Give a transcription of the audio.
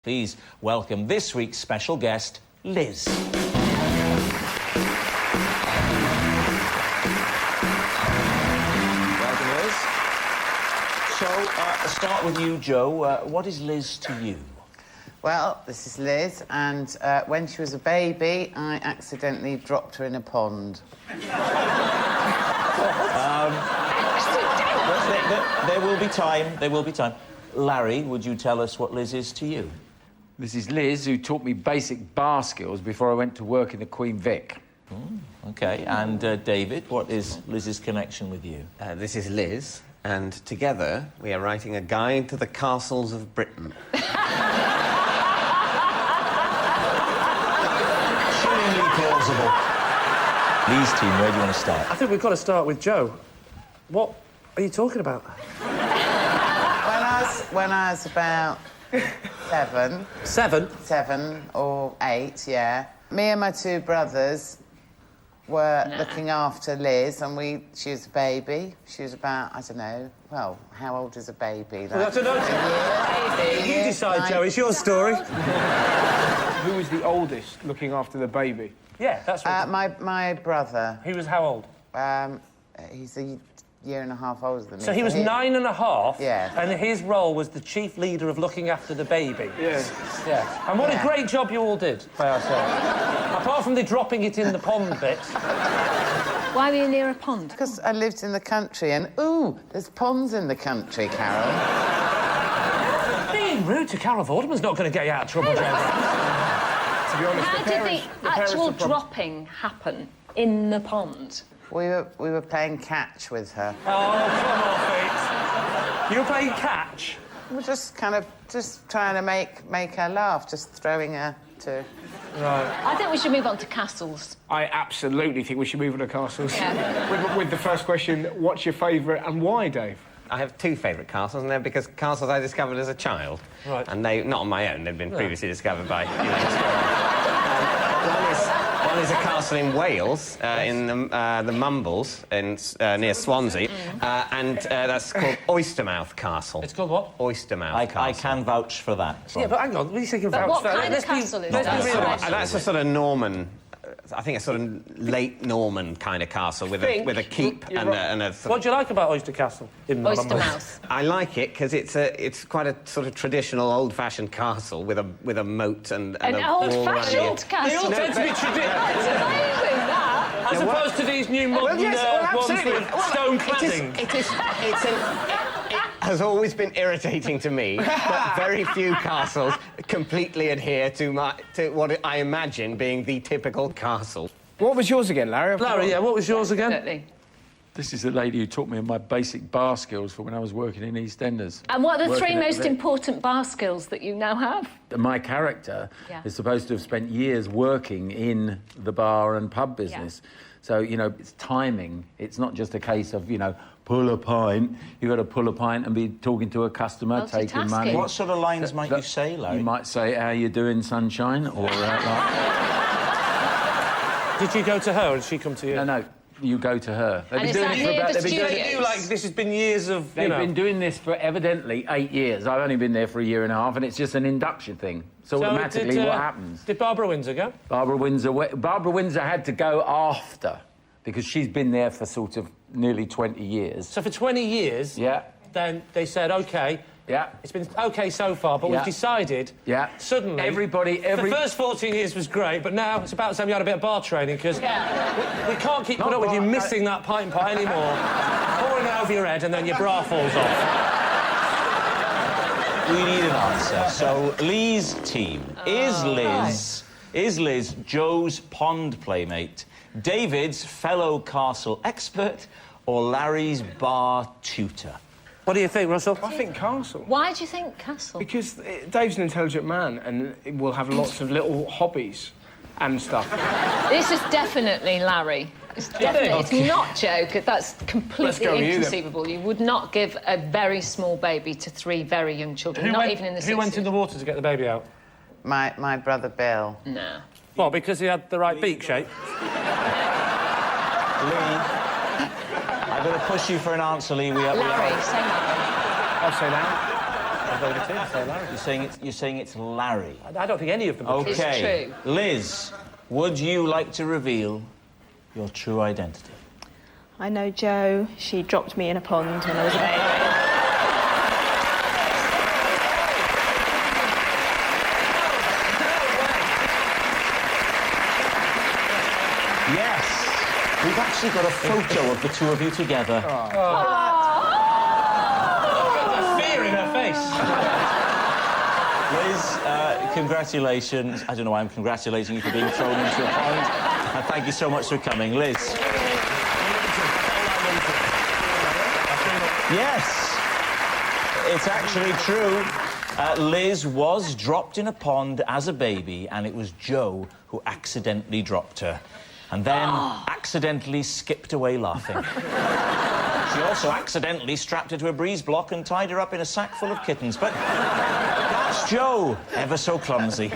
Please welcome this week's special guest, Liz. Welcome, Liz. So, start with you, Joe. What is Liz to you? Well, this is Liz, and when she was a baby, I accidentally dropped her in a pond. There will be time. There will be time. Larry, would you tell us what Liz is to you? This is Liz, who taught me basic bar skills before I went to work in the Queen Vic. OK. And, David, what is Liz's connection with you? This is Liz, and together we are writing a guide to the castles of Britain. Chillingly plausible. Liz team, where do you want to start? I think we've got to start with Joe. What are you talking about? When I was about 7. 7? 7 or 8, yeah. Me and my two brothers were looking after Liz, and she was a baby. She was about, I don't know, well, how old is a baby? Like, I don't know. You decide, Joe. It's your story. Who was the oldest looking after the baby? Yeah, that's right. My brother. He was how old? He's a year and a half older than me. So he was 9 and a half, yeah. And his role was the chief leader of looking after the baby. Yes. Yeah. And what a great job you all did, by ourselves. Apart from the dropping it in the pond bit. Why were you near a pond? Because I lived in the country, and, ooh, there's ponds in the country, Carol. Being rude to Carol Vorderman's not going to get you out of trouble, Joe. To be honest, How did the actual dropping happen in the pond? We were playing catch with her. Oh, come on, Pete. You were playing catch? We were just trying to make her laugh, just throwing her to... Right. I think we should move on to castles. I absolutely think we should move on to castles. Yeah. with the first question, what's your favourite and why, Dave? I have two favourite castles, and they're because castles I discovered as a child. Right. And they, not on my own, they've been previously discovered by, One is a castle in Wales, in the Mumbles, near Swansea, and that's called Oystermouth Castle. It's called what? Oystermouth Castle. I can vouch for that. Yeah, but hang on, what are you thinking But about? what kind of castle is that? That's a sort of Norman... I think a sort of late Norman kind of castle with a keep and a... What do you like about Oyster Castle? Oystermouth. I like it because it's quite a sort of traditional, old-fashioned castle with a moat and An a wall around old-fashioned it. castle. They all tend to be traditional. That's amazing, that. As opposed to these new modern ones with stone cladding. It has always been irritating to me that very few castles completely adhere to what I imagine being the typical castle. What was yours again, Larry? Larry, yeah, what was yours again? Definitely. This is the lady who taught me my basic bar skills for when I was working in EastEnders. And what are the Working three at the most Vic. important bar skills that you now have? My character is supposed to have spent years working in the bar and pub business. So, you know, it's timing. It's not just a case of, you know, pull a pint. You've got to pull a pint and be talking to a customer, taking money. What sort of lines might you say, Larry? You might say, how you doing, sunshine? Or, Did you go to her or did she come to you? No, you go to her. And is that near the studios? Like, this has been years of, They've been doing this for evidently 8 years. I've only been there for a year and a half, and it's just an induction thing. So automatically, what happens? Did Barbara Windsor go? Barbara Windsor had to go after, because she's been there for sort of nearly 20 years. So for 20 years, then they said, OK, it's been OK so far, but we've decided, suddenly... The first 14 years was great, but now it's about time you had a bit of bar training, because we can't keep putting up with you missing that pint pot anymore, pouring it over your head, and then your bra falls off. We need an answer. So, Lee's team. Is Liz Joe's pond playmate, David's fellow castle expert, or Larry's bar tutor? What do you think, Russell? I think castle. Why do you think castle? Because Dave's an intelligent man and will have lots of little hobbies and stuff. This is definitely Larry. It's definitely. It's not Joe. That's completely inconceivable. You would not give a very small baby to 3 very young children, even in the 60s. Who went in the water to get the baby out? My brother Bill. No. Well, because he had the right beak shape? Lee, I'm going to push you for an answer, Lee. Larry, say Larry. I'll say that. vote it in, say Larry. You're saying it's Larry. I don't think any of them are OK. It's true. Liz, would you like to reveal your true identity? I know Jo. She dropped me in a pond when I was a baby. Yes. We've actually got a photo of the two of you together. Fear in her face. Liz, congratulations. I don't know why I'm congratulating you for being thrown into a pond. And thank you so much for coming. Liz. Yes. It's actually true. Liz was dropped in a pond as a baby, and it was Jo who accidentally dropped her. And then accidentally skipped away laughing. She also accidentally strapped her to a breeze block and tied her up in a sack full of kittens. But that's Jo, ever so clumsy.